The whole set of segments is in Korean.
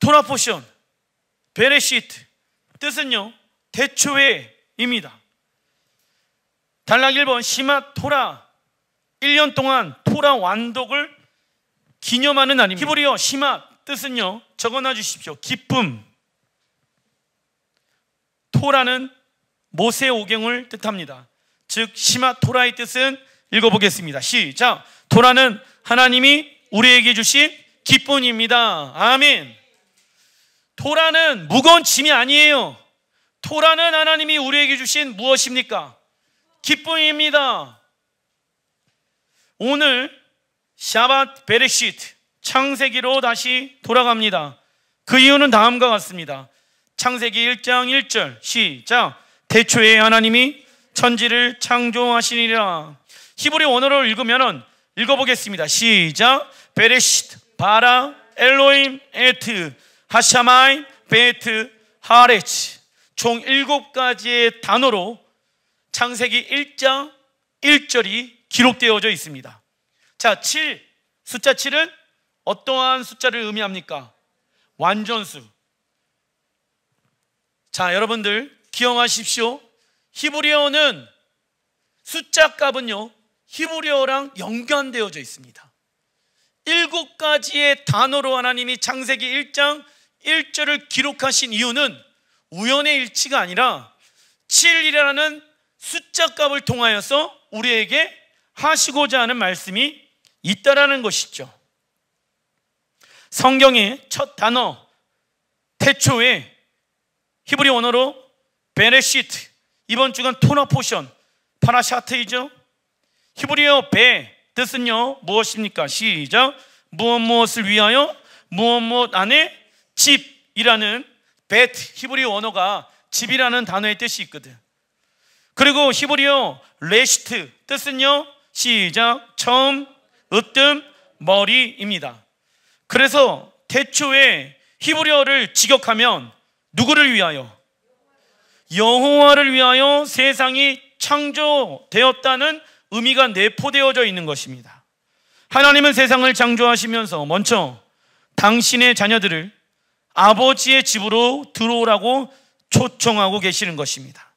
토라 포션, 베레시트, 뜻은요 태초에입니다. 단락 1번 시마 토라, 1년 동안 토라 완독을 기념하는 날입니다. 히브리어 시마 뜻은요 적어놔 주십시오. 기쁨. 토라는 모세오경을 뜻합니다. 즉 시마 토라의 뜻은 읽어보겠습니다. 시작. 토라는 하나님이 우리에게 주신 기쁨입니다. 아멘. 토라는 무거운 짐이 아니에요. 토라는 하나님이 우리에게 주신 무엇입니까? 기쁨입니다. 오늘 샤밧 베레시트, 창세기로 다시 돌아갑니다. 그 이유는 다음과 같습니다. 창세기 1장 1절 시작. 태초에 하나님이 천지를 창조하시니라. 히브리 원어로 읽으면 읽어보겠습니다. 시작. 베레시트 바라 엘로임 에트 하샤마이 베트 하레치. 총 7가지의 단어로 창세기 1장 1절이 기록되어져 있습니다. 자, 7, 숫자 7은 어떠한 숫자를 의미합니까? 완전수. 자, 여러분들 기억하십시오. 히브리어는 숫자 값은요 히브리어랑 연관되어져 있습니다. 7가지의 단어로 하나님이 창세기 1장 1절을 기록하신 이유는 우연의 일치가 아니라 7이라는 숫자 값을 통하여서 우리에게 하시고자 하는 말씀이 있다라는 것이죠. 성경의 첫 단어 태초에 히브리 언어로 베레시트, 이번 주간 토라 포션 파라샤트이죠. 히브리어 베 뜻은요 무엇입니까? 시작. 무엇을 위하여 무엇 안에 집이라는 베트, 히브리어 언어가 집이라는 단어의 뜻이 있거든. 그리고 히브리어 레시트 뜻은요 시작. 처음, 으뜸, 머리입니다. 그래서 태초에 히브리어를 직역하면 누구를 위하여? 여호와를 위하여 세상이 창조되었다는 의미가 내포되어져 있는 것입니다. 하나님은 세상을 창조하시면서 먼저 당신의 자녀들을 아버지의 집으로 들어오라고 초청하고 계시는 것입니다.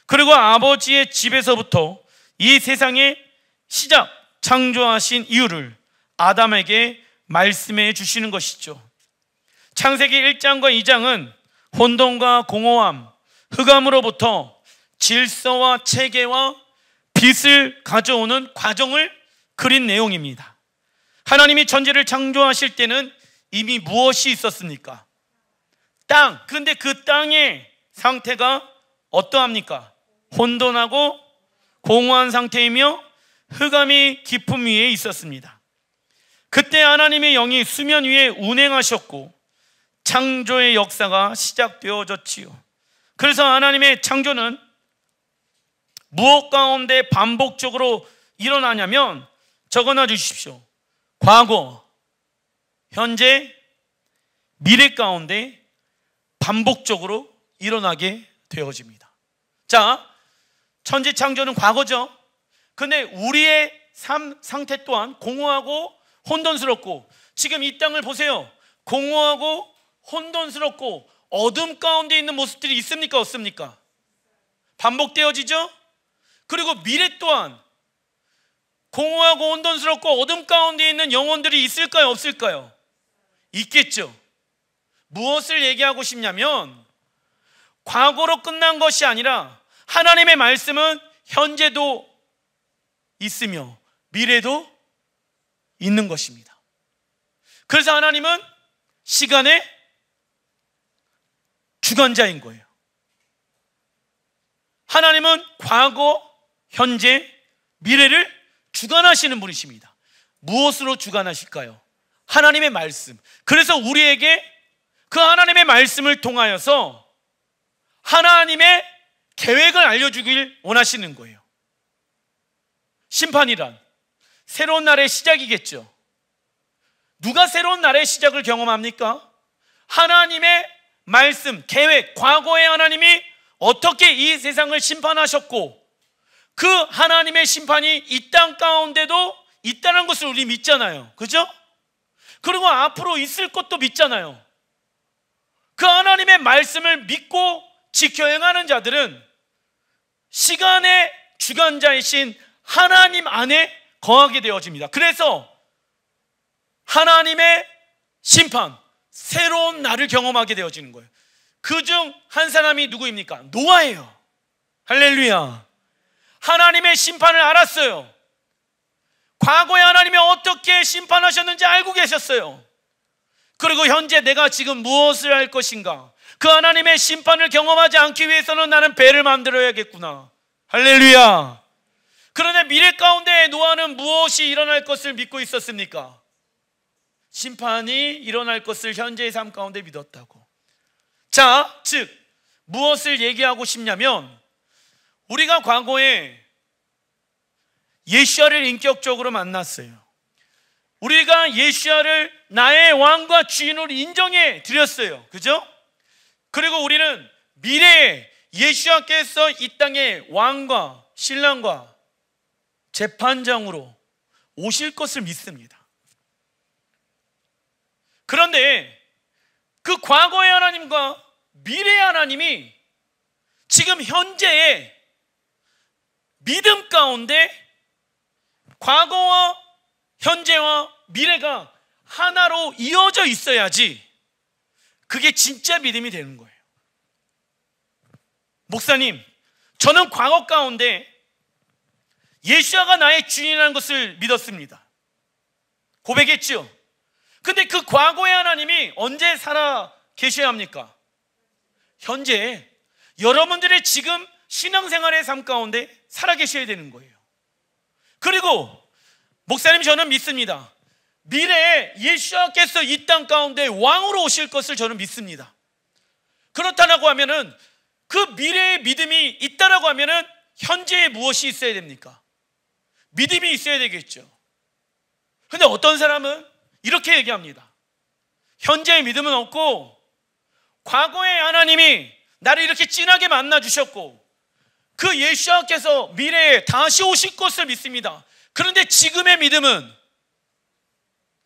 그리고 아버지의 집에서부터 이 세상의 시작, 창조하신 이유를 아담에게 말씀해 주시는 것이죠. 창세기 1장과 2장은 혼돈과 공허함, 흑암으로부터 질서와 체계와 빛을 가져오는 과정을 그린 내용입니다. 하나님이 천지를 창조하실 때는 이미 무엇이 있었습니까? 땅. 근데 그 땅의 상태가 어떠합니까? 혼돈하고 공허한 상태이며 흑암이 깊음 위에 있었습니다. 그때 하나님의 영이 수면 위에 운행하셨고 창조의 역사가 시작되어졌지요. 그래서 하나님의 창조는 무엇 가운데 반복적으로 일어나냐면 적어놔 주십시오. 과거, 현재, 미래 가운데 반복적으로 일어나게 되어집니다. 자, 천지 창조는 과거죠. 근데 우리의 삶 상태 또한 공허하고 혼돈스럽고, 지금 이 땅을 보세요. 공허하고 혼돈스럽고 어둠 가운데 있는 모습들이 있습니까? 없습니까? 반복되어지죠? 그리고 미래 또한 공허하고 혼돈스럽고 어둠 가운데 있는 영혼들이 있을까요? 없을까요? 있겠죠. 무엇을 얘기하고 싶냐면 과거로 끝난 것이 아니라 하나님의 말씀은 현재도 있으며 미래도 있는 것입니다. 그래서 하나님은 시간의 주관자인 거예요. 하나님은 과거, 현재, 미래를 주관하시는 분이십니다. 무엇으로 주관하실까요? 하나님의 말씀. 그래서 우리에게 그 하나님의 말씀을 통하여서 하나님의 계획을 알려주길 원하시는 거예요. 심판이란 새로운 날의 시작이겠죠. 누가 새로운 날의 시작을 경험합니까? 하나님의 말씀, 계획, 과거에 하나님이 어떻게 이 세상을 심판하셨고 그 하나님의 심판이 이 땅 가운데도 있다는 것을 우리 믿잖아요. 그죠? 그리고 앞으로 있을 것도 믿잖아요. 그 하나님의 말씀을 믿고 지켜 행하는 자들은 시간의 주관자이신 하나님 안에 거하게 되어집니다. 그래서 하나님의 심판, 새로운 날을 경험하게 되어지는 거예요. 그중 한 사람이 누구입니까? 노아예요. 할렐루야. 하나님의 심판을 알았어요. 과거에 하나님이 어떻게 심판하셨는지 알고 계셨어요. 그리고 현재 내가 지금 무엇을 할 것인가? 그 하나님의 심판을 경험하지 않기 위해서는 나는 배를 만들어야겠구나. 할렐루야. 그런데 미래 가운데 노아는 무엇이 일어날 것을 믿고 있었습니까? 심판이 일어날 것을 현재의 삶 가운데 믿었다고. 자, 즉 무엇을 얘기하고 싶냐면, 우리가 과거에 예수야를 인격적으로 만났어요. 우리가 예수야를 나의 왕과 주인으로 인정해 드렸어요. 그죠? 그리고 우리는 미래에 예수야께서 이 땅의 왕과 신랑과 재판장으로 오실 것을 믿습니다. 그런데 그 과거의 하나님과 미래의 하나님이 지금 현재의 믿음 가운데 과거와 현재와 미래가 하나로 이어져 있어야지 그게 진짜 믿음이 되는 거예요. 목사님, 저는 과거 가운데 예수야가 나의 주인이라는 것을 믿었습니다. 고백했죠. 근데 그 과거의 하나님이 언제 살아 계셔야 합니까? 현재 여러분들의 지금 신앙생활의 삶 가운데 살아 계셔야 되는 거예요. 그리고 목사님, 저는 믿습니다. 미래에 예수야께서 이 땅 가운데 왕으로 오실 것을 저는 믿습니다. 그렇다고 하면은 그 미래의 믿음이 있다라고 하면은 현재에 무엇이 있어야 됩니까? 믿음이 있어야 되겠죠. 근데 어떤 사람은 이렇게 얘기합니다. 현재의 믿음은 없고 과거의 하나님이 나를 이렇게 진하게 만나 주셨고 그 예수야께서 미래에 다시 오실 것을 믿습니다. 그런데 지금의 믿음은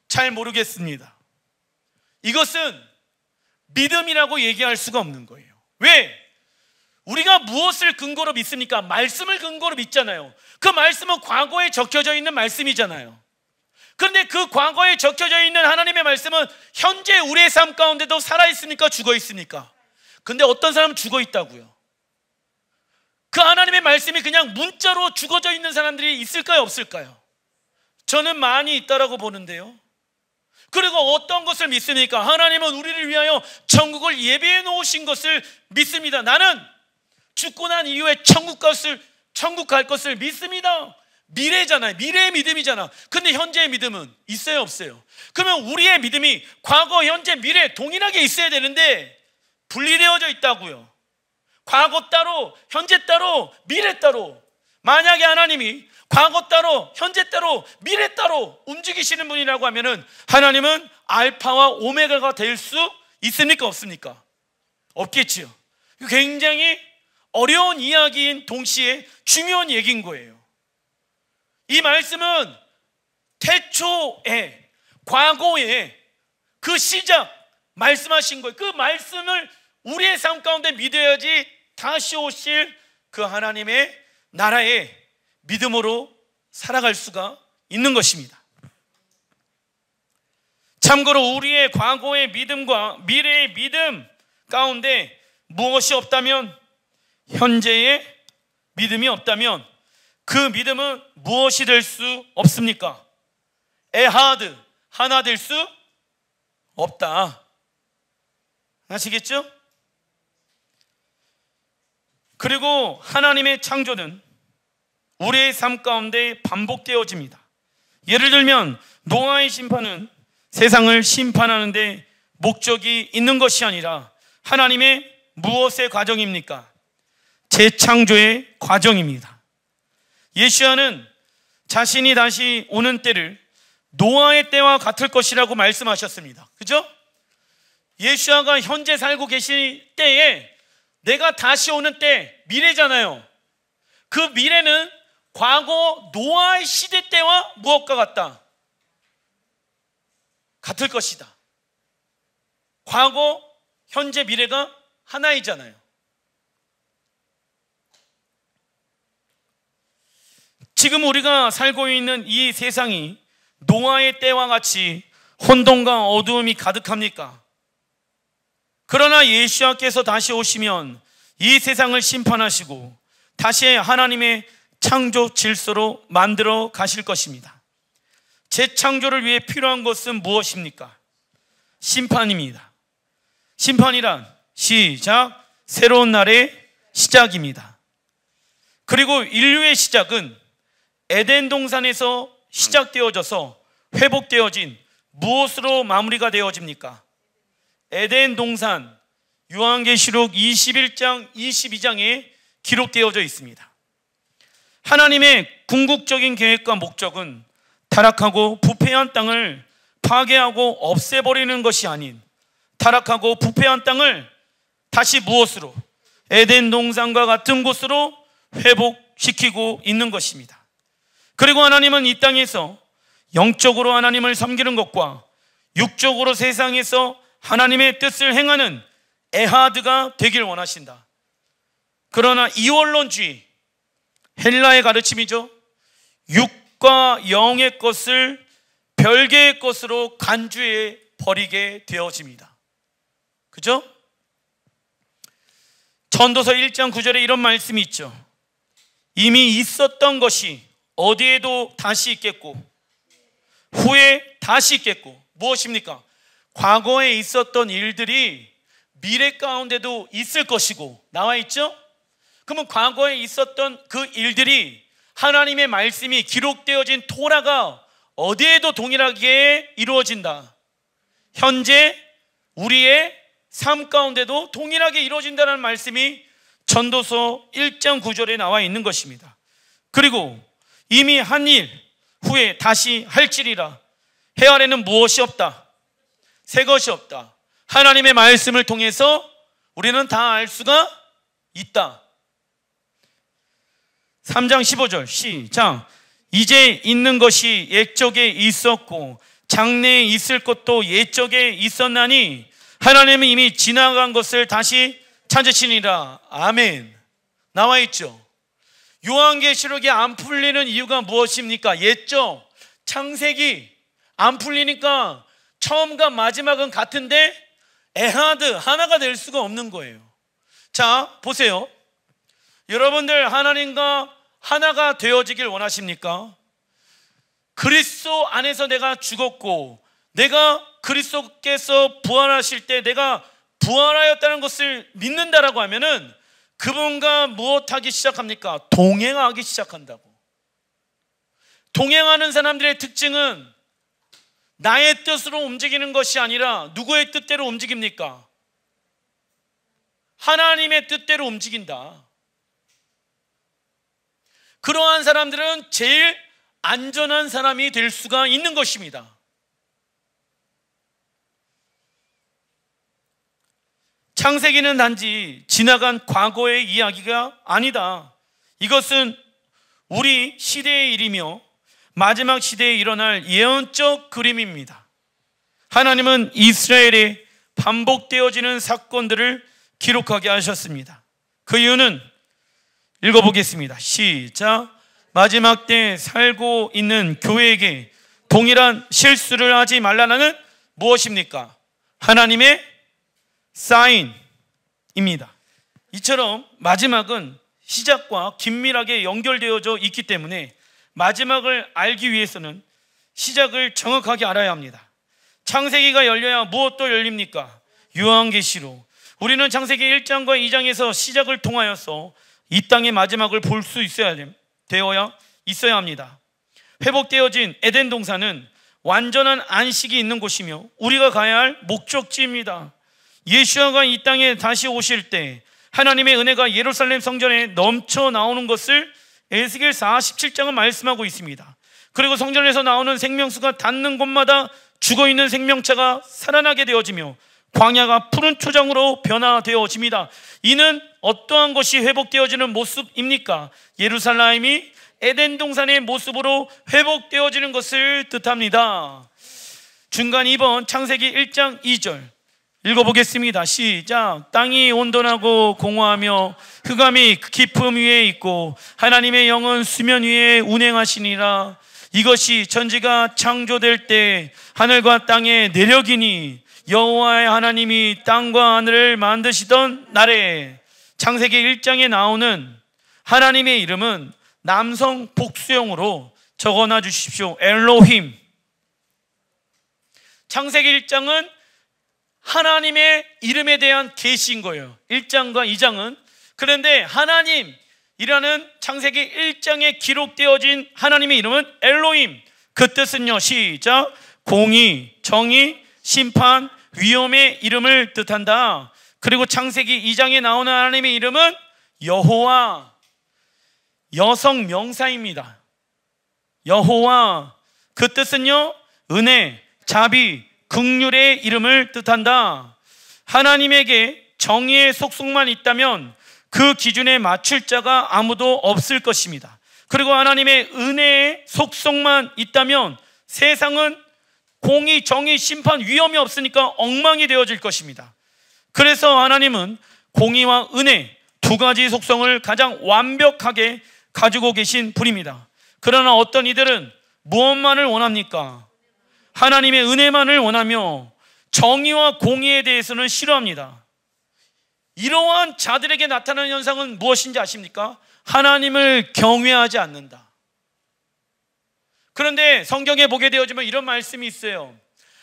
잘 모르겠습니다. 이것은 믿음이라고 얘기할 수가 없는 거예요. 왜? 우리가 무엇을 근거로 믿습니까? 말씀을 근거로 믿잖아요. 그 말씀은 과거에 적혀져 있는 말씀이잖아요. 그런데 그 과거에 적혀져 있는 하나님의 말씀은 현재 우리의 삶 가운데도 살아있습니까? 죽어있습니까? 근데 어떤 사람은 죽어있다고요. 그 하나님의 말씀이 그냥 문자로 죽어져 있는 사람들이 있을까요? 없을까요? 저는 많이 있다라고 보는데요. 그리고 어떤 것을 믿습니까? 하나님은 우리를 위하여 천국을 예비해 놓으신 것을 믿습니다. 나는 죽고 난 이후에 천국 갈 것을 믿습니다. 미래잖아요. 미래의 믿음이잖아. 근데 현재의 믿음은 있어요, 없어요? 그러면 우리의 믿음이 과거, 현재, 미래 동일하게 있어야 되는데 분리되어져 있다고요. 과거 따로, 현재 따로, 미래 따로. 만약에 하나님이 과거 따로, 현재 따로, 미래 따로 움직이시는 분이라고 하면은 하나님은 알파와 오메가가 될 수 있습니까? 없습니까? 없겠지요. 굉장히 어려운 이야기인 동시에 중요한 얘기인 거예요. 이 말씀은 태초에, 과거에 그 시작 말씀하신 거예요. 그 말씀을 우리의 삶 가운데 믿어야지 다시 오실 그 하나님의 나라에 믿음으로 살아갈 수가 있는 것입니다. 참고로 우리의 과거의 믿음과 미래의 믿음 가운데 무엇이 없다면, 현재의 믿음이 없다면 그 믿음은 무엇이 될 수 없습니까? 에하드, 하나 될 수 없다. 아시겠죠? 그리고 하나님의 창조는 우리의 삶 가운데 반복되어집니다. 예를 들면 노아의 심판은 세상을 심판하는 데 목적이 있는 것이 아니라 하나님의 무엇의 과정입니까? 재창조의 과정입니다. 예수야는 자신이 다시 오는 때를 노아의 때와 같을 것이라고 말씀하셨습니다. 그죠? 예수야가 현재 살고 계실 때에 내가 다시 오는 때, 미래잖아요. 그 미래는 과거 노아의 시대 때와 무엇과 같다? 같을 것이다. 과거 현재 미래가 하나이잖아요. 지금 우리가 살고 있는 이 세상이 노아의 때와 같이 혼돈과 어두움이 가득합니까? 그러나 예수님께서 다시 오시면 이 세상을 심판하시고 다시 하나님의 창조 질서로 만들어 가실 것입니다. 재창조를 위해 필요한 것은 무엇입니까? 심판입니다. 심판이란 시작, 새로운 날의 시작입니다. 그리고 인류의 시작은 에덴 동산에서 시작되어져서 회복되어진 무엇으로 마무리가 되어집니까? 에덴 동산, 요한계시록 21장, 22장에 기록되어져 있습니다. 하나님의 궁극적인 계획과 목적은 타락하고 부패한 땅을 파괴하고 없애버리는 것이 아닌 타락하고 부패한 땅을 다시 무엇으로? 에덴 동산과 같은 곳으로 회복시키고 있는 것입니다. 그리고 하나님은 이 땅에서 영적으로 하나님을 섬기는 것과 육적으로 세상에서 하나님의 뜻을 행하는 에하드가 되길 원하신다. 그러나 이원론주의, 헬라의 가르침이죠. 육과 영의 것을 별개의 것으로 간주해 버리게 되어집니다. 그죠? 전도서 1장 9절에 이런 말씀이 있죠. 이미 있었던 것이 어디에도 다시 있겠고 후에 다시 있겠고, 무엇입니까? 과거에 있었던 일들이 미래 가운데도 있을 것이고 나와 있죠? 그러면 과거에 있었던 그 일들이 하나님의 말씀이 기록되어진 토라가 어디에도 동일하게 이루어진다. 현재 우리의 삶 가운데도 동일하게 이루어진다는 말씀이 전도서 1장 9절에 나와 있는 것입니다. 그리고 이미 한 일 후에 다시 할지리라. 해 아래는 무엇이 없다, 새 것이 없다. 하나님의 말씀을 통해서 우리는 다 알 수가 있다. 3장 15절 시작. 이제 있는 것이 옛적에 있었고 장래에 있을 것도 옛적에 있었나니 하나님은 이미 지나간 것을 다시 찾으시니라. 아멘. 나와 있죠. 요한계시록이 안 풀리는 이유가 무엇입니까? 옛적 창세기 안 풀리니까 처음과 마지막은 같은데 에하드 하나가 될 수가 없는 거예요. 자, 보세요. 여러분들 하나님과 하나가 되어지길 원하십니까? 그리스도 안에서 내가 죽었고 내가 그리스도께서 부활하실 때 내가 부활하였다는 것을 믿는다라고 하면은 그분과 무엇하기 시작합니까? 동행하기 시작한다고. 동행하는 사람들의 특징은 나의 뜻으로 움직이는 것이 아니라 누구의 뜻대로 움직입니까? 하나님의 뜻대로 움직인다. 그러한 사람들은 제일 안전한 사람이 될 수가 있는 것입니다. 창세기는 단지 지나간 과거의 이야기가 아니다. 이것은 우리 시대의 일이며 마지막 시대에 일어날 예언적 그림입니다. 하나님은 이스라엘에 반복되어지는 사건들을 기록하게 하셨습니다. 그 이유는 읽어보겠습니다. 시작. 마지막 때 살고 있는 교회에게 동일한 실수를 하지 말라는 무엇입니까? 하나님의 사인입니다. 이처럼 마지막은 시작과 긴밀하게 연결되어져 있기 때문에 마지막을 알기 위해서는 시작을 정확하게 알아야 합니다. 창세기가 열려야 무엇도 열립니까? 요한계시록. 우리는 창세기 1장과 2장에서 시작을 통하여서 이 땅의 마지막을 볼 수 있어야 합니다. 회복되어진 에덴 동산은 완전한 안식이 있는 곳이며 우리가 가야 할 목적지입니다. 예수아가 이 땅에 다시 오실 때 하나님의 은혜가 예루살렘 성전에 넘쳐 나오는 것을 에스겔 47장은 말씀하고 있습니다. 그리고 성전에서 나오는 생명수가 닿는 곳마다 죽어있는 생명체가 살아나게 되어지며 광야가 푸른 초장으로 변화되어집니다. 이는 어떠한 것이 회복되어지는 모습입니까? 예루살렘이 에덴 동산의 모습으로 회복되어지는 것을 뜻합니다. 중간 2번 창세기 1장 2절 읽어보겠습니다. 시작. 땅이 온돈하고 공허하며 흑암이 깊음 위에 있고 하나님의 영은 수면 위에 운행하시니라. 이것이 천지가 창조될 때 하늘과 땅의 내력이니 여호와의 하나님이 땅과 하늘을 만드시던 날에. 창세기 1장에 나오는 하나님의 이름은 남성 복수형으로 적어놔 주십시오. 엘로힘. 창세기 1장은 하나님의 이름에 대한 계시인 거예요. 1장과 2장은. 그런데 하나님이라는 창세기 1장에 기록되어진 하나님의 이름은 엘로힘. 그 뜻은요, 시작. 공의, 정의, 심판, 위엄의 이름을 뜻한다. 그리고 창세기 2장에 나오는 하나님의 이름은 여호와. 여성 명사입니다. 여호와. 그 뜻은요, 은혜, 자비, 긍휼의 이름을 뜻한다. 하나님에게 정의의 속성만 있다면 그 기준에 맞출 자가 아무도 없을 것입니다. 그리고 하나님의 은혜의 속성만 있다면 세상은 공의, 정의, 심판, 위엄이 없으니까 엉망이 되어질 것입니다. 그래서 하나님은 공의와 은혜 두 가지 속성을 가장 완벽하게 가지고 계신 분입니다. 그러나 어떤 이들은 무엇만을 원합니까? 하나님의 은혜만을 원하며 정의와 공의에 대해서는 싫어합니다. 이러한 자들에게 나타나는 현상은 무엇인지 아십니까? 하나님을 경외하지 않는다. 그런데 성경에 보게 되어지면 이런 말씀이 있어요.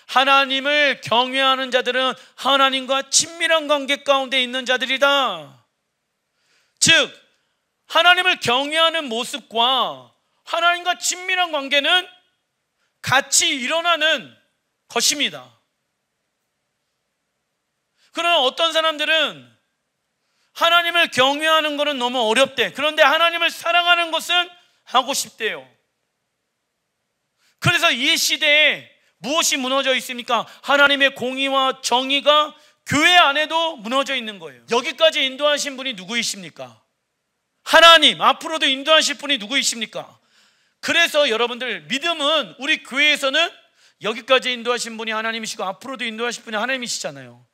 하나님을 경외하는 자들은 하나님과 친밀한 관계 가운데 있는 자들이다. 즉, 하나님을 경외하는 모습과 하나님과 친밀한 관계는 같이 일어나는 것입니다. 그러나 어떤 사람들은 하나님을 경외하는 것은 너무 어렵대. 그런데 하나님을 사랑하는 것은 하고 싶대요. 그래서 이 시대에 무엇이 무너져 있습니까? 하나님의 공의와 정의가 교회 안에도 무너져 있는 거예요. 여기까지 인도하신 분이 누구이십니까? 하나님. 앞으로도 인도하실 분이 누구이십니까? 그래서 여러분들, 믿음은 우리 교회에서는 여기까지 인도하신 분이 하나님이시고 앞으로도 인도하실 분이 하나님이시잖아요.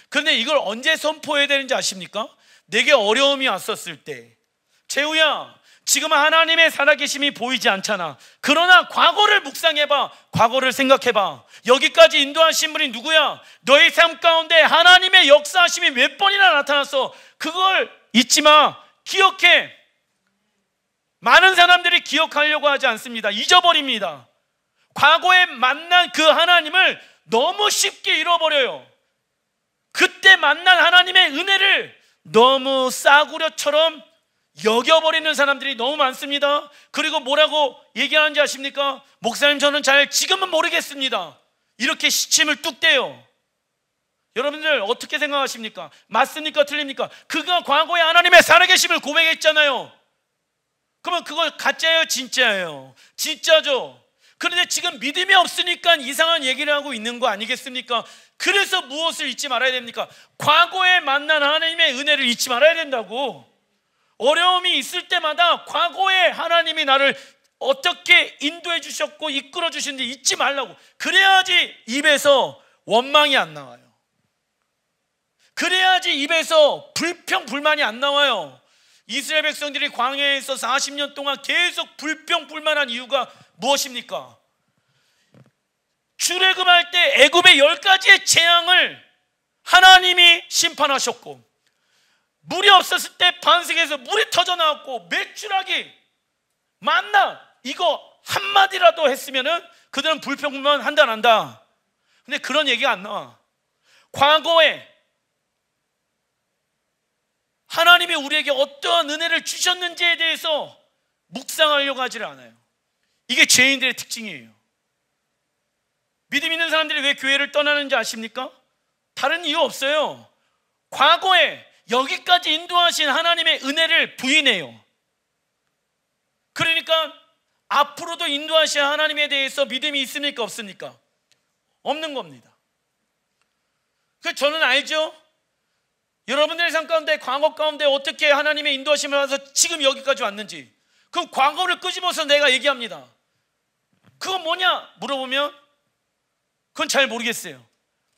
그런데 이걸 언제 선포해야 되는지 아십니까? 내게 어려움이 왔었을 때. 재우야, 지금 하나님의 살아계심이 보이지 않잖아. 그러나 과거를 묵상해봐. 과거를 생각해봐. 여기까지 인도하신 분이 누구야? 너의 삶 가운데 하나님의 역사하심이 몇 번이나 나타났어. 그걸 잊지 마. 기억해. 많은 사람들이 기억하려고 하지 않습니다. 잊어버립니다. 과거에 만난 그 하나님을 너무 쉽게 잃어버려요. 그때 만난 하나님의 은혜를 너무 싸구려처럼 여겨버리는 사람들이 너무 많습니다. 그리고 뭐라고 얘기하는지 아십니까? 목사님, 저는 잘 지금은 모르겠습니다. 이렇게 시침을 뚝 떼요. 여러분들 어떻게 생각하십니까? 맞습니까? 틀립니까? 그가 과거에 하나님의 살아계심을 고백했잖아요. 그러면 그걸 가짜예요? 진짜예요? 진짜죠. 그런데 지금 믿음이 없으니까 이상한 얘기를 하고 있는 거 아니겠습니까? 그래서 무엇을 잊지 말아야 됩니까? 과거에 만난 하나님의 은혜를 잊지 말아야 된다고. 어려움이 있을 때마다 과거에 하나님이 나를 어떻게 인도해 주셨고 이끌어 주시는지 잊지 말라고. 그래야지 입에서 원망이 안 나와요. 그래야지 입에서 불평 불만이 안 나와요. 이스라엘 백성들이 광야에서 40년 동안 계속 불평 불만한 이유가 무엇입니까? 출애굽할 때 애굽의 10가지의 재앙을 하나님이 심판하셨고, 물이 없었을 때 반석에서 물이 터져 나왔고, 메추라기, 만나, 이거 한마디라도 했으면은 그들은 불평 불만 한다 안 한다. 근데 그런 얘기가 안 나와. 과거에 하나님이 우리에게 어떠한 은혜를 주셨는지에 대해서 묵상하려고 하지를 않아요. 이게 죄인들의 특징이에요. 믿음 있는 사람들이 왜 교회를 떠나는지 아십니까? 다른 이유 없어요. 과거에 여기까지 인도하신 하나님의 은혜를 부인해요. 그러니까 앞으로도 인도하실 하나님에 대해서 믿음이 있습니까? 없습니까? 없는 겁니다. 그래서 저는 알죠? 여러분들의 삶 가운데, 과거 가운데 어떻게 하나님의 인도하심을 받아서 지금 여기까지 왔는지, 그 과거를 끄집어서 내가 얘기합니다. 그건 뭐냐 물어보면 그건 잘 모르겠어요.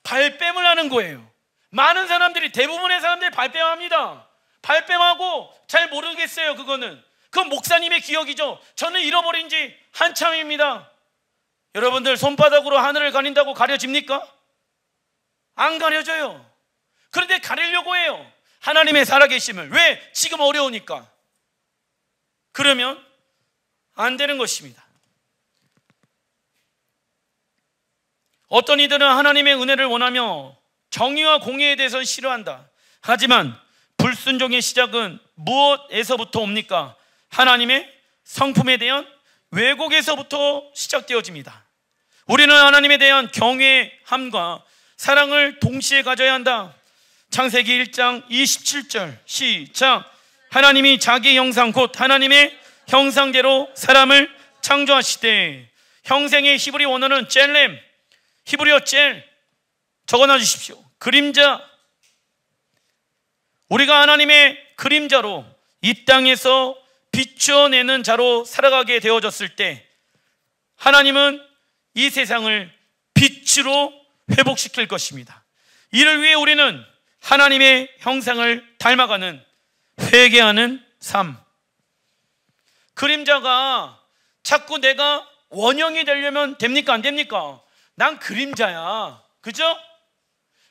발뺌을 하는 거예요. 많은 사람들이, 대부분의 사람들이 발뺌합니다. 발뺌하고 잘 모르겠어요. 그건 목사님의 기억이죠. 저는 잃어버린 지 한참입니다. 여러분들, 손바닥으로 하늘을 가린다고 가려집니까? 안 가려져요. 그런데 가리려고 해요. 하나님의 살아계심을. 왜? 지금 어려우니까. 그러면 안 되는 것입니다. 어떤 이들은 하나님의 은혜를 원하며 정의와 공의에 대해서 싫어한다. 하지만 불순종의 시작은 무엇에서부터 옵니까? 하나님의 성품에 대한 왜곡에서부터 시작되어집니다. 우리는 하나님에 대한 경외함과 사랑을 동시에 가져야 한다. 창세기 1장 27절 시작. 하나님이 자기 형상 곧 하나님의 형상대로 사람을 창조하시되. 형생의 히브리 원어는 젤렘, 히브리어 젤, 적어놔 주십시오. 그림자. 우리가 하나님의 그림자로 이 땅에서 비추어내는 자로 살아가게 되어졌을 때 하나님은 이 세상을 빛으로 회복시킬 것입니다. 이를 위해 우리는 하나님의 형상을 닮아가는, 회개하는 삶. 그림자가 자꾸 내가 원형이 되려면 됩니까? 안 됩니까? 난 그림자야. 그죠?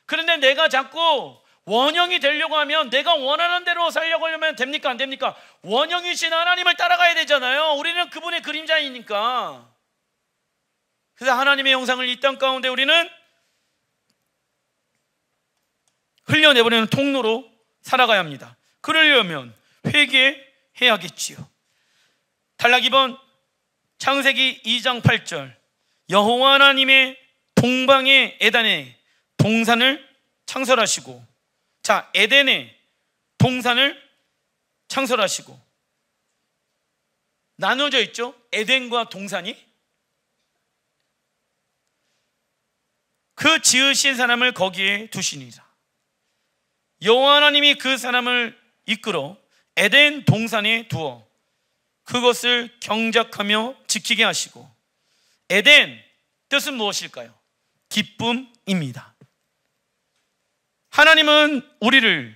그런데 내가 자꾸 원형이 되려고 하면, 내가 원하는 대로 살려고 하려면 됩니까? 안 됩니까? 원형이신 하나님을 따라가야 되잖아요. 우리는 그분의 그림자이니까. 그래서 하나님의 형상을 이 땅 가운데 우리는 흘려내버리는 통로로 살아가야 합니다. 그러려면 회개해야겠지요. 단락 2번, 창세기 2장 8절. 여호와 하나님의 동방의 에덴에 동산을 창설하시고. 자, 에덴에 동산을 창설하시고. 나눠져 있죠? 에덴과 동산이. 그 지으신 사람을 거기에 두시니라. 여호와 하나님이 그 사람을 이끌어 에덴 동산에 두어 그것을 경작하며 지키게 하시고. 에덴 뜻은 무엇일까요? 기쁨입니다. 하나님은 우리를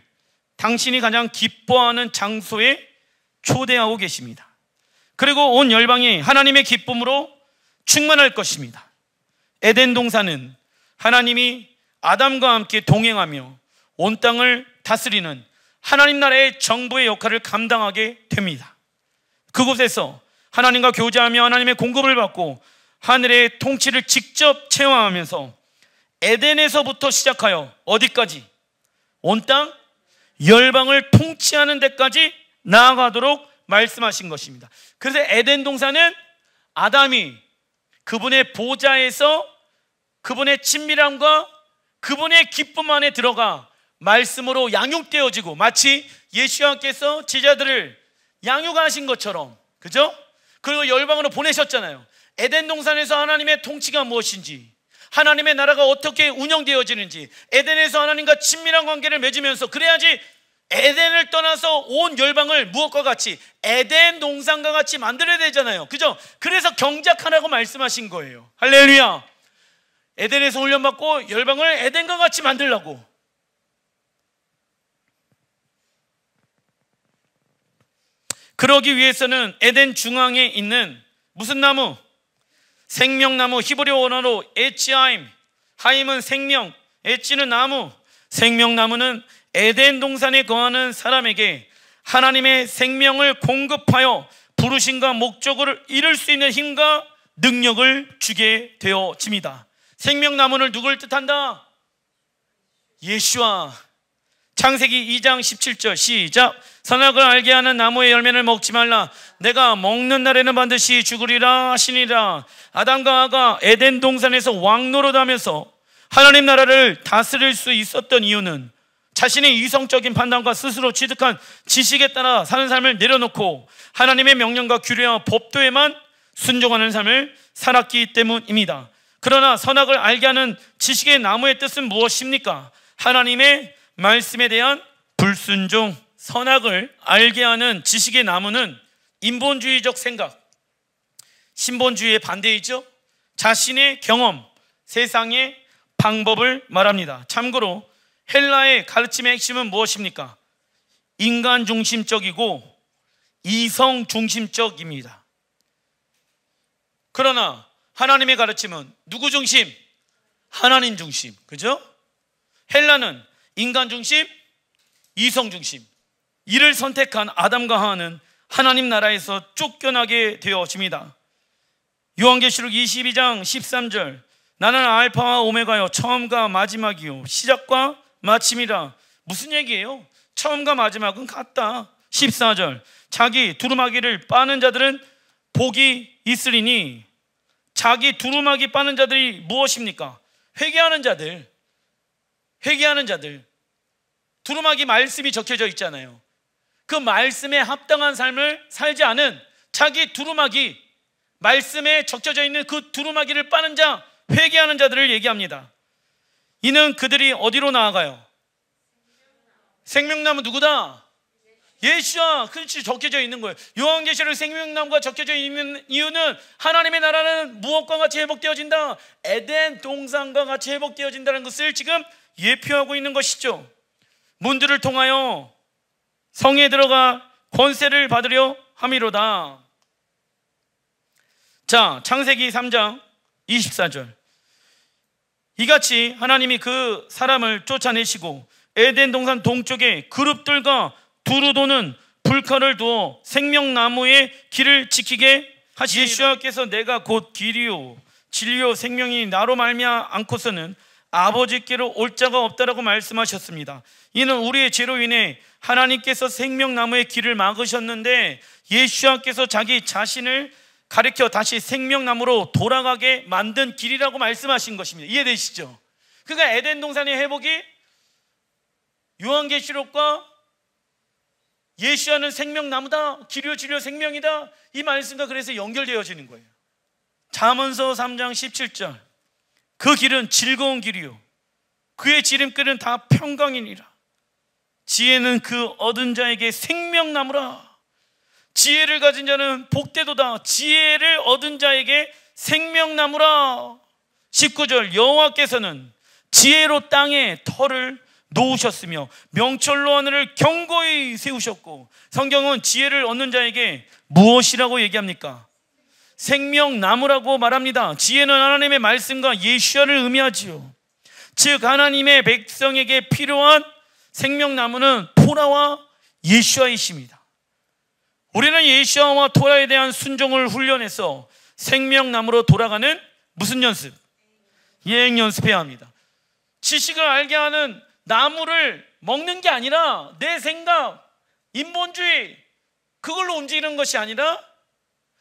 당신이 가장 기뻐하는 장소에 초대하고 계십니다. 그리고 온 열방이 하나님의 기쁨으로 충만할 것입니다. 에덴 동산은 하나님이 아담과 함께 동행하며 온 땅을 다스리는 하나님 나라의 정부의 역할을 감당하게 됩니다. 그곳에서 하나님과 교제하며 하나님의 공급을 받고 하늘의 통치를 직접 체험하면서 에덴에서부터 시작하여 어디까지? 온 땅 열방을 통치하는 데까지 나아가도록 말씀하신 것입니다. 그래서 에덴 동산은 아담이 그분의 보좌에서 그분의 친밀함과 그분의 기쁨 안에 들어가 말씀으로 양육되어지고, 마치 예수님께서 제자들을 양육하신 것처럼, 그죠? 그리고 열방으로 보내셨잖아요. 에덴 동산에서 하나님의 통치가 무엇인지, 하나님의 나라가 어떻게 운영되어지는지, 에덴에서 하나님과 친밀한 관계를 맺으면서, 그래야지 에덴을 떠나서 온 열방을 무엇과 같이, 에덴 동산과 같이 만들어야 되잖아요. 그죠? 그래서 경작하라고 말씀하신 거예요. 할렐루야. 에덴에서 훈련받고 열방을 에덴과 같이 만들라고. 그러기 위해서는 에덴 중앙에 있는 무슨 나무? 생명나무, 히브리어 원어로 에치하임. 하임은 생명, 에치는 나무. 생명나무는 에덴 동산에 거하는 사람에게 하나님의 생명을 공급하여 부르심과 목적을 이룰 수 있는 힘과 능력을 주게 되어집니다. 생명나무는 누굴 뜻한다? 예수와. 창세기 2장 17절 시작. 선악을 알게 하는 나무의 열매를 먹지 말라. 내가 먹는 날에는 반드시 죽으리라 하시니라. 아담과 하와가 에덴 동산에서 왕노릇하면서 하나님 나라를 다스릴 수 있었던 이유는 자신의 이성적인 판단과 스스로 취득한 지식에 따라 사는 삶을 내려놓고 하나님의 명령과 규례와 법도에만 순종하는 삶을 살았기 때문입니다. 그러나 선악을 알게 하는 지식의 나무의 뜻은 무엇입니까? 하나님의 말씀에 대한 불순종. 선악을 알게 하는 지식의 나무는 인본주의적 생각, 신본주의의 반대이죠. 자신의 경험, 세상의 방법을 말합니다. 참고로 헬라의 가르침의 핵심은 무엇입니까? 인간 중심적이고 이성 중심적입니다. 그러나 하나님의 가르침은 누구 중심? 하나님 중심. 그죠? 헬라는 인간 중심, 이성 중심. 이를 선택한 아담과 하와는 하나님 나라에서 쫓겨나게 되어집니다. 요한계시록 22장 13절, 나는 알파와 오메가요, 처음과 마지막이요, 시작과 마침이라. 무슨 얘기예요? 처음과 마지막은 같다. 14절, 자기 두루마기를 빠는 자들은 복이 있으리니. 자기 두루마기 빠는 자들이 무엇입니까? 회개하는 자들. 회개하는 자들. 두루마기 말씀이 적혀져 있잖아요. 그 말씀에 합당한 삶을 살지 않은, 자기 두루마기, 말씀에 적혀져 있는 그 두루마기를 빠는 자, 회개하는 자들을 얘기합니다. 이는 그들이 어디로 나아가요? 생명나무 누구다? 예수야. 그렇지, 적혀져 있는 거예요. 요한계시록 생명나무가 적혀져 있는 이유는 하나님의 나라는 무엇과 같이 회복되어진다? 에덴 동산과 같이 회복되어진다는 것을 지금 예표하고 있는 것이죠. 문들을 통하여 성에 들어가 권세를 받으려 함이로다. 자, 창세기 3장 24절, 이같이 하나님이 그 사람을 쫓아내시고 에덴 동산 동쪽에 그룹들과 두루 도는 불칼을 두어 생명나무의 길을 지키게 하시니, 예수께서 내가 곧 길이요 진리요 생명이 나로 말미암아 않고서는 아버지께로 올 자가 없다라고 말씀하셨습니다. 이는 우리의 죄로 인해 하나님께서 생명나무의 길을 막으셨는데 예수께서 자기 자신을 가리켜 다시 생명나무로 돌아가게 만든 길이라고 말씀하신 것입니다. 이해되시죠? 그러니까 에덴 동산의 회복이 요한계시록과 예수와는 생명나무다, 길이요 진리요 생명이다, 이 말씀과 그래서 연결되어지는 거예요. 잠언서 3장 17절, 그 길은 즐거운 길이요 그의 지름길은 다 평강이니라. 지혜는 그 얻은 자에게 생명나무라. 지혜를 가진 자는 복되도다. 지혜를 얻은 자에게 생명나무라. 19절, 여호와께서는 지혜로 땅에 터를 놓으셨으며 명철로 하늘을 견고히 세우셨고. 성경은 지혜를 얻는 자에게 무엇이라고 얘기합니까? 생명나무라고 말합니다. 지혜는 하나님의 말씀과 예수와를 의미하지요. 즉 하나님의 백성에게 필요한 생명나무는 토라와 예수와이십니다. 우리는 예수와 토라에 대한 순종을 훈련해서 생명나무로 돌아가는 무슨 연습? 예행 연습해야 합니다. 지식을 알게 하는 나무를 먹는 게 아니라 내 생각, 인본주의, 그걸로 움직이는 것이 아니라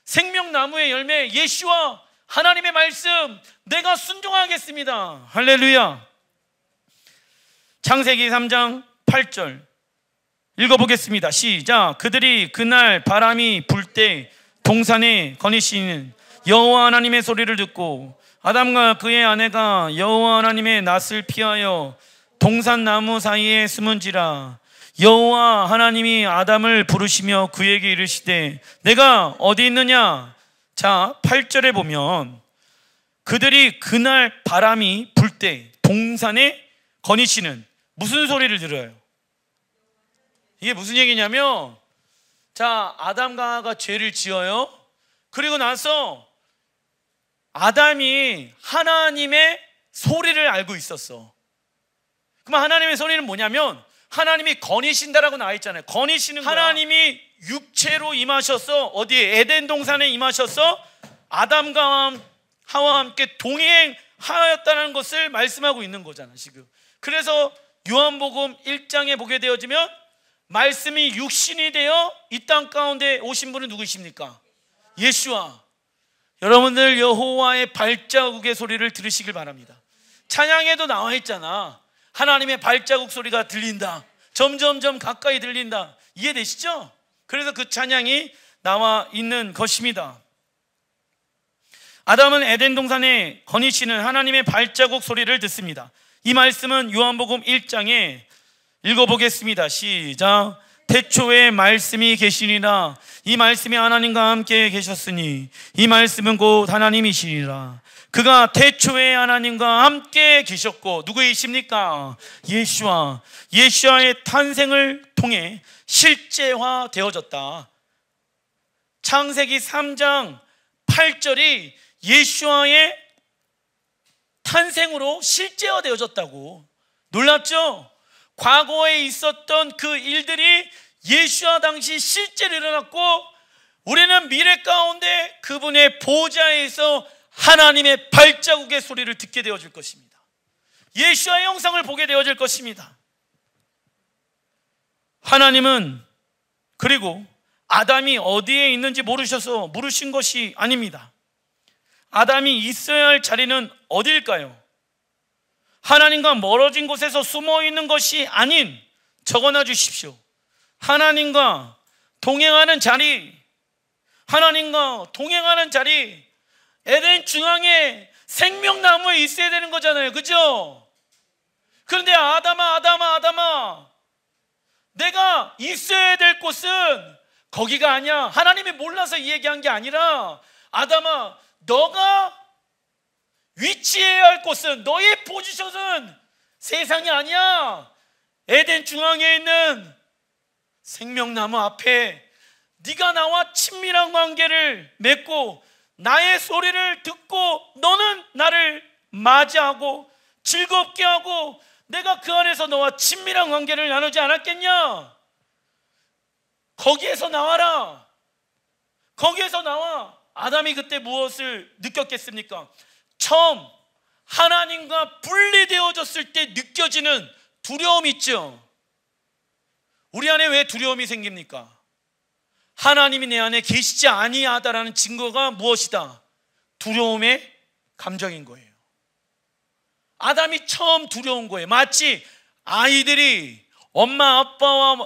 생명나무의 열매, 예수와 하나님의 말씀, 내가 순종하겠습니다. 할렐루야. 창세기 3장 8절 읽어보겠습니다. 시작. 그들이 그날 바람이 불 때 동산에 거니시는 여호와 하나님의 소리를 듣고 아담과 그의 아내가 여호와 하나님의 낯을 피하여 동산나무 사이에 숨은지라. 여호와 하나님이 아담을 부르시며 그에게 이르시되 내가 어디 있느냐. 자, 8절에 보면 그들이 그날 바람이 불 때 동산에 거니시는, 무슨 소리를 들어요? 이게 무슨 얘기냐면, 자, 아담과 하와가 죄를 지어요. 그리고 나서 아담이 하나님의 소리를 알고 있었어. 그럼 하나님의 소리는 뭐냐면 하나님이 거니신다라고 나와 있잖아요. 거니시는 거야. 하나님이 육체로 임하셔서 어디에? 에덴 동산에 임하셔서 아담과 하와와 함께 동행하였다는 것을 말씀하고 있는 거잖아 지금. 그래서 요한복음 1장에 보게 되어지면 말씀이 육신이 되어 이 땅 가운데 오신 분은 누구십니까? 예수와. 여러분들 여호와의 발자국의 소리를 들으시길 바랍니다. 찬양에도 나와 있잖아. 하나님의 발자국 소리가 들린다. 점점점 가까이 들린다. 이해되시죠? 그래서 그 찬양이 나와 있는 것입니다. 아담은 에덴 동산에 거니시는 하나님의 발자국 소리를 듣습니다. 이 말씀은 요한복음 1장에 읽어보겠습니다. 시작. 태초에 말씀이 계시니라. 이 말씀이 하나님과 함께 계셨으니 이 말씀은 곧 하나님이시니라. 그가 태초에 하나님과 함께 계셨고 누구이십니까? 예수와 예수와의 탄생을 통해 실제화되어졌다. 창세기 3장 8절이 예수와의 탄생으로 실제화되어졌다고. 놀랍죠? 과거에 있었던 그 일들이 예수와 당시 실제로 일어났고, 우리는 미래 가운데 그분의 보좌에서 하나님의 발자국의 소리를 듣게 되어질 것입니다. 예수와의 영상을 보게 되어질 것입니다. 하나님은 그리고 아담이 어디에 있는지 모르셔서 물으신 것이 아닙니다. 아담이 있어야 할 자리는 어디일까요? 하나님과 멀어진 곳에서 숨어 있는 것이 아닌, 적어놔 주십시오. 하나님과 동행하는 자리, 하나님과 동행하는 자리, 에덴 중앙에 생명나무에 있어야 되는 거잖아요. 그죠? 그런데 아담아, 내가 있어야 될 곳은 거기가 아니야. 하나님이 몰라서 이 얘기한 게 아니라, 아담아, 너가 위치해야 할 곳은, 너의 포지션은 세상이 아니야. 에덴 중앙에 있는 생명나무 앞에 네가 나와 친밀한 관계를 맺고 나의 소리를 듣고 너는 나를 맞이하고 즐겁게 하고 내가 그 안에서 너와 친밀한 관계를 나누지 않았겠냐? 거기에서 나와라. 거기에서 나와. 아담이 그때 무엇을 느꼈겠습니까? 처음 하나님과 분리되어졌을 때 느껴지는 두려움이 있죠. 우리 안에 왜 두려움이 생깁니까? 하나님이 내 안에 계시지 아니하다라는 증거가 무엇이다? 두려움의 감정인 거예요. 아담이 처음 두려운 거예요. 마치 아이들이 엄마 아빠와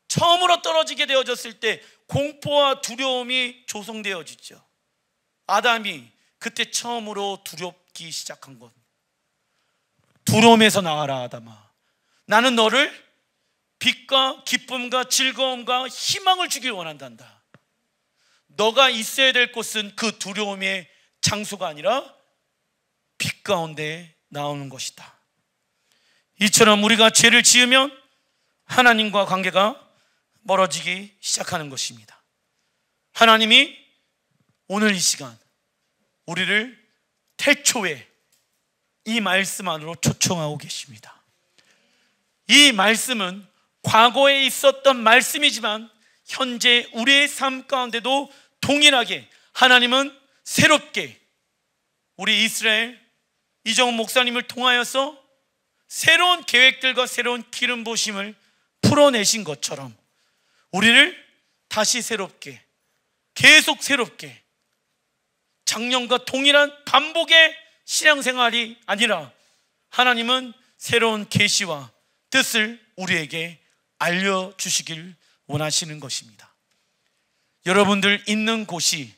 처음으로 떨어지게 되어졌을 때 공포와 두려움이 조성되어지죠. 아담이 그때 처음으로 두렵기 시작한 것. 두려움에서 나와라 아담아. 나는 너를 빛과 기쁨과 즐거움과 희망을 주길 원한단다. 너가 있어야 될 곳은 그 두려움의 장소가 아니라 빛 가운데 나오는 것이다. 이처럼 우리가 죄를 지으면 하나님과 관계가 멀어지기 시작하는 것입니다. 하나님이 오늘 이 시간 우리를 태초에 이 말씀 안으로 초청하고 계십니다. 이 말씀은 과거에 있었던 말씀이지만 현재 우리의 삶 가운데도 동일하게 하나님은 새롭게 우리 이스라엘 이정훈 목사님을 통하여서 새로운 계획들과 새로운 기름 부으심을 풀어내신 것처럼 우리를 다시 새롭게, 계속 새롭게, 작년과 동일한 반복의 신앙생활이 아니라 하나님은 새로운 계시와 뜻을 우리에게 알려주시길 원하시는 것입니다. 여러분들 있는 곳이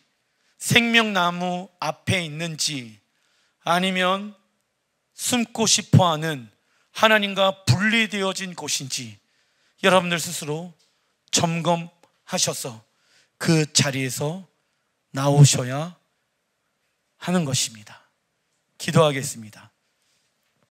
생명나무 앞에 있는지 아니면 숨고 싶어하는 하나님과 분리되어진 곳인지 여러분들 스스로 점검하셔서 그 자리에서 나오셔야 하는 것입니다. 기도하겠습니다.